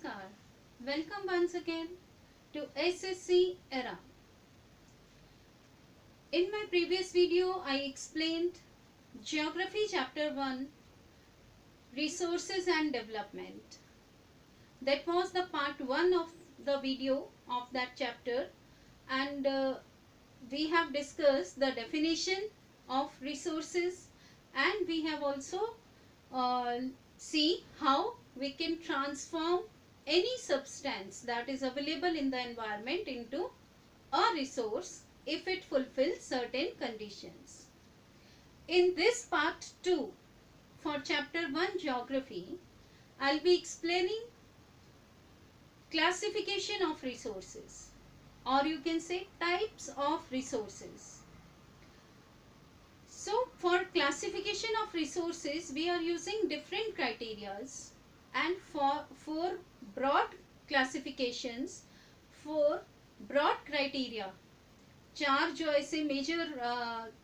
Namaskar. Welcome once again to SSC Era. In my previous video, I explained Geography Chapter 1, Resources and Development. That was the part 1 of the video of that chapter, and we have discussed the definition of resources, and we have also see how we can transform any substance that is available in the environment into a resource if it fulfills certain conditions. In this part 2 for chapter 1 geography, I'll be explaining classification of resources, or you can say types of resources. So for classification of resources, we are using different criterias, and for broad classifications, for broad criteria, चार जो ऐसे major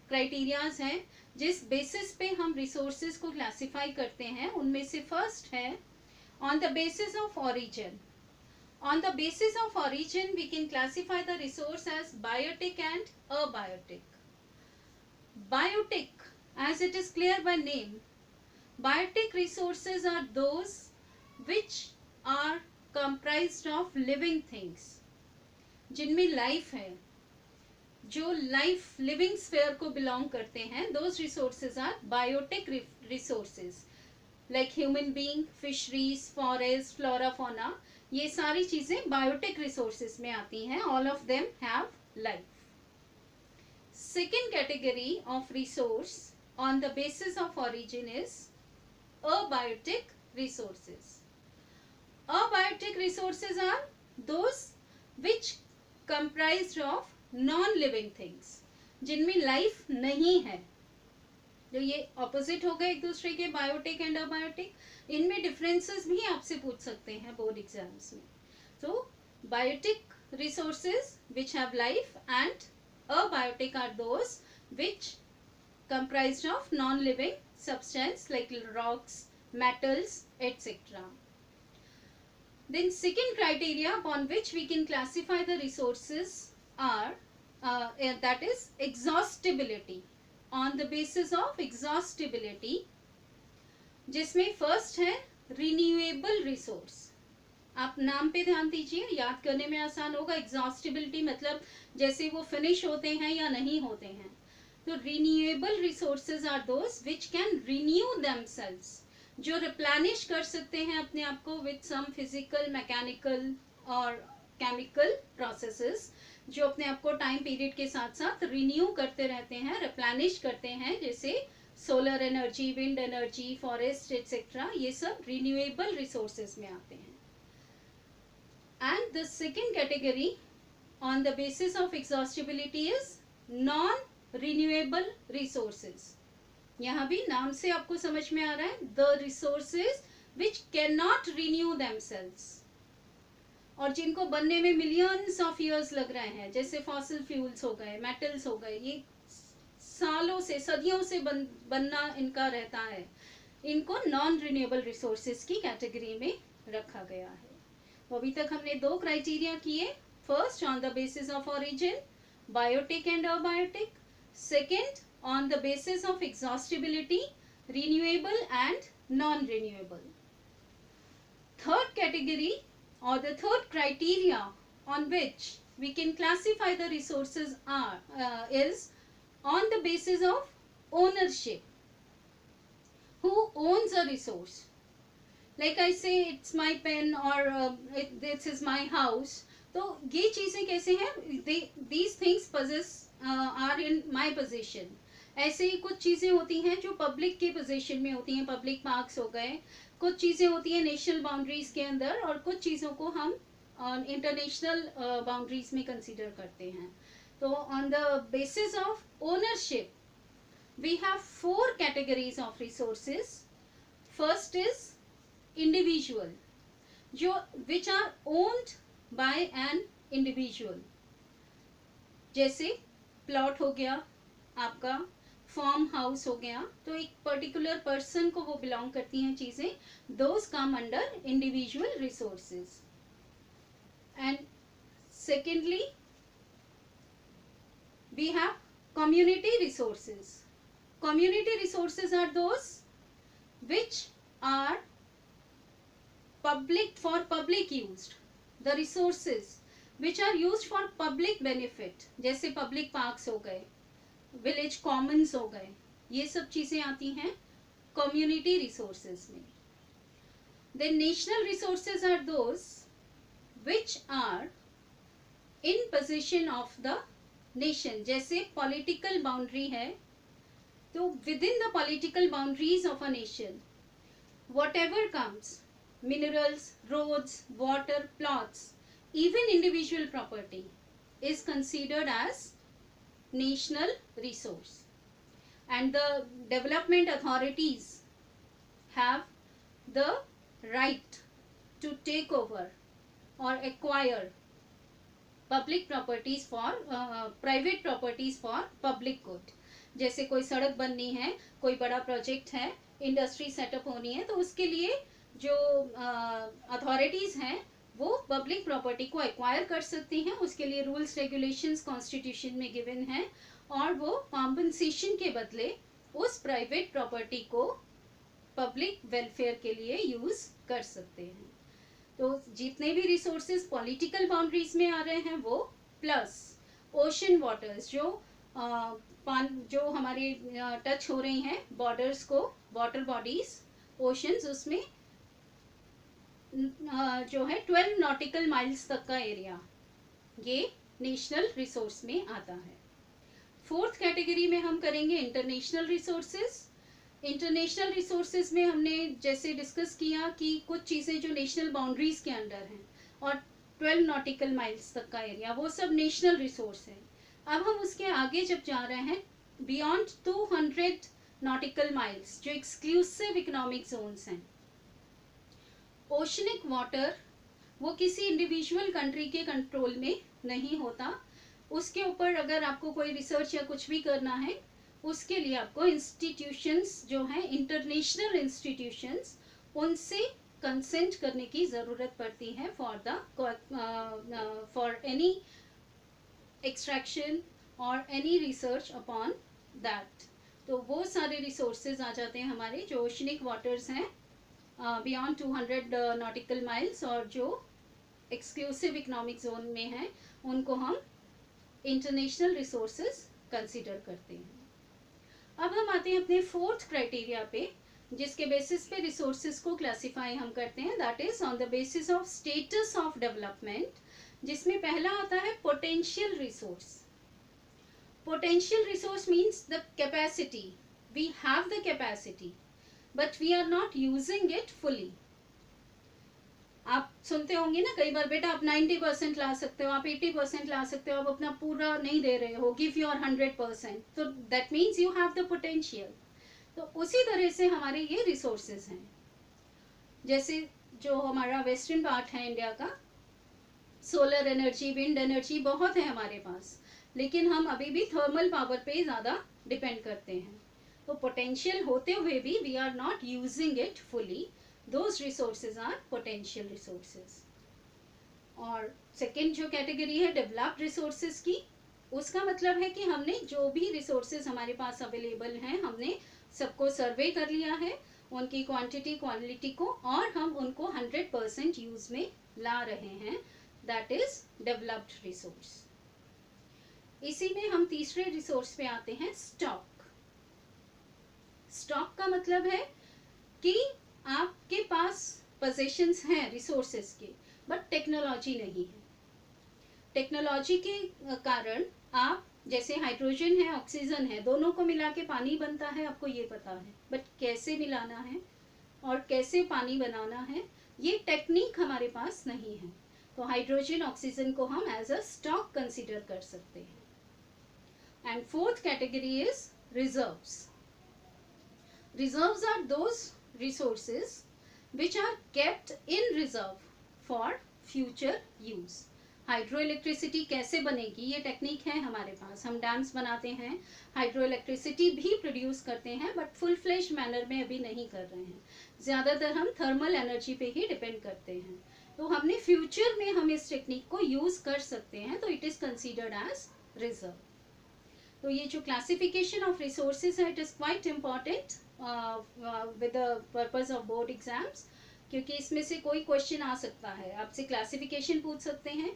criterias हैं जिस basis पे हम resources को classify करते हैं, उनमें से फर्स्ट है on the basis of origin. On the basis of origin, we can classify the resource as biotic and abiotic. Biotic, as it is clear by name, biotic resources are those which are comprised of living things, जिनमें life है, जो life living sphere को belong करते हैं. those resources are biotic resources like human being, fisheries, forest, flora, fauna. ये सारी चीजें biotic resources में आती हैं. All of them have life. Second category of resource on the basis of origin is abiotic resources. Abiotic resources are those which comprised of non living things, जिनमें life नहीं है. जो ये ऑपोजिट हो गए एक दूसरे के, बायोटिक एंड अबायोटिक. इनमें डिफरेंसेस भी आपसे पूछ सकते हैं बोर्ड एग्जाम्स में. तो biotic resources which have life and abiotic are those which comprised of non living substance like rocks, metals, etcetera. Then second criteria upon which we can classify the resources are that is exhaustibility. On the basis of exhaustibility, जिसमें first है renewable resource. आप नाम पे ध्यान दीजिए, याद करने में आसान होगा. एग्जॉस्टिबिलिटी मतलब जैसे वो फिनिश होते हैं या नहीं होते हैं. तो renewable resources are those which can renew themselves, जो रिप्लेनिश कर सकते हैं अपने आप को विथ सम फिजिकल, मैकेनिकल और केमिकल प्रोसेसेस, जो अपने आप को टाइम पीरियड के साथ साथ रिन्यू करते रहते हैं, रिप्लेनिश करते हैं. जैसे solar energy, wind energy, forest etcetera, ये सब रिन्यूएबल रिसोर्सेज में आते हैं. And the second category on the basis of exhaustibility is non renewable resources. यहाँ भी नाम से आपको समझ में आ रहा है, the resources which can not renew themselves, और जिनको बनने में मिलियंस ऑफ ईयर्स लग रहे हैं, जैसे फॉसिल फ्यूल्स हो गए, मेटल्स हो गए. ये सालों से, सदियों से बनना इनका रहता है. इनको नॉन रिन्यूएबल रिसोर्सेज की कैटेगरी में रखा गया है. तो अभी तक हमने दो क्राइटेरिया किए. First on the basis of origin, biotic and abiotic. Second on the basis of exhaustibility, renewable and non-renewable. Third category or the third criteria on which we can classify the resources is on the basis of ownership. Who owns a resource? Like I say, it's my pen, or this is my house. तो ये चीजें कैसे हैं? These things are in my possession. ऐसे ही कुछ चीजें होती हैं जो पब्लिक के पोजीशन में होती हैं. पब्लिक पार्क्स हो गए, कुछ चीजें होती हैं नेशनल बाउंड्रीज के अंदर, और कुछ चीजों को हम इंटरनेशनल बाउंड्रीज में कंसीडर करते हैं. तो on the basis of ownership we have 4 categories of resources. First is individual, जो which are owned by an individual. जैसे प्लॉट हो गया आपका, फार्म हाउस हो गया, तो एक पर्टिकुलर पर्सन को वो बिलोंग करती हैं चीजें, those come under individual resources. And secondly we have community resources. Community resources are those which are for public used. The resources which are used for public benefit, जैसे public parks हो गए, village commons हो गए, ये सब चीजें आती हैं community resources में. Then national resources are those which are in possession of the nation. जैसे पॉलिटिकल बाउंड्री है, तो within the political boundaries of a nation whatever comes, minerals, roads, water, plots, even individual property is considered as national resource. And the development authorities have the right to take over और acquire public properties for private properties for public good. जैसे कोई सड़क बननी है, कोई बड़ा project है, industry setup होनी है, तो उसके लिए जो अथॉरिटीज हैं वो पब्लिक प्रॉपर्टी को एक्वायर कर सकती हैं. उसके लिए रूल्स रेगुलेशंस कॉन्स्टिट्यूशन में गिवन है, और वो कॉम्पनसेशन के बदले उस प्राइवेट प्रॉपर्टी को पब्लिक वेलफेयर के लिए यूज कर सकते हैं. तो जितने भी रिसोर्सेज पॉलिटिकल बाउंड्रीज में आ रहे हैं वो, प्लस ओशन वाटर्स जो हमारे टच हो रही हैं बॉर्डर्स को, वाटर बॉडीज, ओशंस, उसमें जो है 12 नॉटिकल माइल्स तक का एरिया, ये नेशनल रिसोर्स में आता है. फोर्थ कैटेगरी में हम करेंगे इंटरनेशनल रिसोर्सेज. इंटरनेशनल रिसोर्सेज में हमने जैसे डिस्कस किया कि कुछ चीज़ें जो नेशनल बाउंड्रीज के अंडर हैं और 12 नॉटिकल माइल्स तक का एरिया, वो सब नेशनल रिसोर्स है. अब हम उसके आगे जब जा रहे हैं, बियॉन्ड 200 नॉटिकल माइल्स, जो एक्सक्लूसिव इकोनॉमिक जोन्स हैं. ओशनिक वाटर वो किसी इंडिविजुअल कंट्री के कंट्रोल में नहीं होता. उसके ऊपर अगर आपको कोई रिसर्च या कुछ भी करना है, उसके लिए आपको इंस्टीट्यूशंस जो हैं, इंटरनेशनल इंस्टीट्यूशंस, उनसे कंसेंट करने की ज़रूरत पड़ती है फॉर एनी एक्सट्रैक्शन और एनी रिसर्च अपॉन दैट. तो वो सारे रिसोर्सेज आ जाते हैं हमारे जो ओशनिक वाटर्स हैं बियॉन्ड 200 नॉटिकल माइल्स, और जो एक्सक्लूसिव इकोनॉमिक जोन में हैं उनको हम इंटरनेशनल रिसोर्सेज कंसिडर करते हैं. अब हम आते हैं अपने फोर्थ क्राइटेरिया पे, जिसके बेसिस पे रिसोर्सेज को क्लासिफाई हम करते हैं, that is on the basis of status of development, जिसमें पहला आता है potential resource. Potential resource means the capacity, we have the capacity but we are not using it fully. आप सुनते होंगे ना कई बार, बेटा आप 90% ला सकते हो, आप 80% ला सकते हो, आप अपना पूरा नहीं दे रहे हो, गिव योर 100%, तो that means you have the potential. तो उसी तरह से हमारे ये रिसोर्सेज हैं. जैसे जो हमारा वेस्टर्न पार्ट है इंडिया का, सोलर एनर्जी, विंड एनर्जी बहुत है हमारे पास, लेकिन हम अभी भी थर्मल पावर पे ज़्यादा डिपेंड करते हैं. तो पोटेंशियल होते हुए भी we are not using it fully. Those resources are potential resources. और सेकेंड जो कैटेगरी है डेवलप्ड रिसोर्सेज की, उसका मतलब है कि हमने जो भी रिसोर्सेज हमारे पास अवेलेबल हैं, हमने सबको सर्वे कर लिया है, उनकी क्वांटिटी क्वालिटी को, और हम उनको 100% यूज में ला रहे हैं. That is developed resource. इसी में हम तीसरे रिसोर्स पे आते हैं, स्टॉक. स्टॉक का मतलब है कि आपके पास पोजीशंस हैं रिसोर्सेज के, बट टेक्नोलॉजी नहीं है. टेक्नोलॉजी के कारण आप, जैसे हाइड्रोजन है, ऑक्सीजन है, दोनों को मिला के पानी बनता है, आपको ये पता है, बट कैसे मिलाना है और कैसे पानी बनाना है, ये टेक्निक हमारे पास नहीं है. तो हाइड्रोजन ऑक्सीजन को हम एज अ स्टॉक कंसिडर कर सकते हैं. And fourth category is reserves. Reserves are those resources which are kept in reserve for future use. Hydro electricity कैसे बनेगी, ये टेक्निक है हमारे पास। हम डैम्स बनाते हैं, हाइड्रो इलेक्ट्रिसिटी भी प्रोड्यूस करते हैं, बट फुल फ्लेश मैनर में अभी नहीं कर रहे हैं। ज़्यादातर हम थर्मल एनर्जी पे ही डिपेंड करते हैं। तो हमने फ्यूचर में हम इस टेक्निक को यूज कर सकते हैं, तो it is considered as reserve. तो ये जो क्लासिफिकेशन ऑफ रिसोर्सेज है, it is quite important with the purpose of board exams, क्योंकि इसमें से कोई क्वेश्चन आ सकता है। आपसे क्लासिफिकेशन पूछ सकते हैं,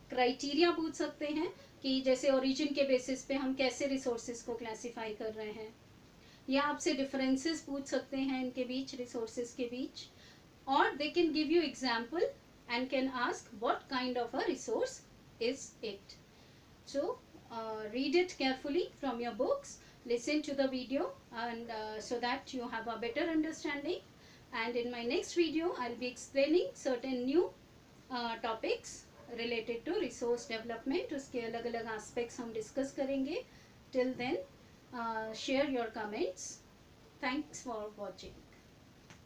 क्राइटेरिया पूछ सकते हैं कि जैसे ओरिजिन के बेसिस पे हम कैसे रिसोर्सेज को क्लासिफाई कर रहे हैं, या आपसे डिफरेंसेस पूछ सकते हैं इनके बीच, रिसोर्सेज के बीच, और they can give you example and can ask what kind of a resource is it. So read it carefully from your books, listen to the video, and so that you have a better understanding. And in my next video I'll be explaining certain new topics related to resource development. उसके अलग अलग aspects हम discuss करेंगे. Till then share your comments. Thanks for watching.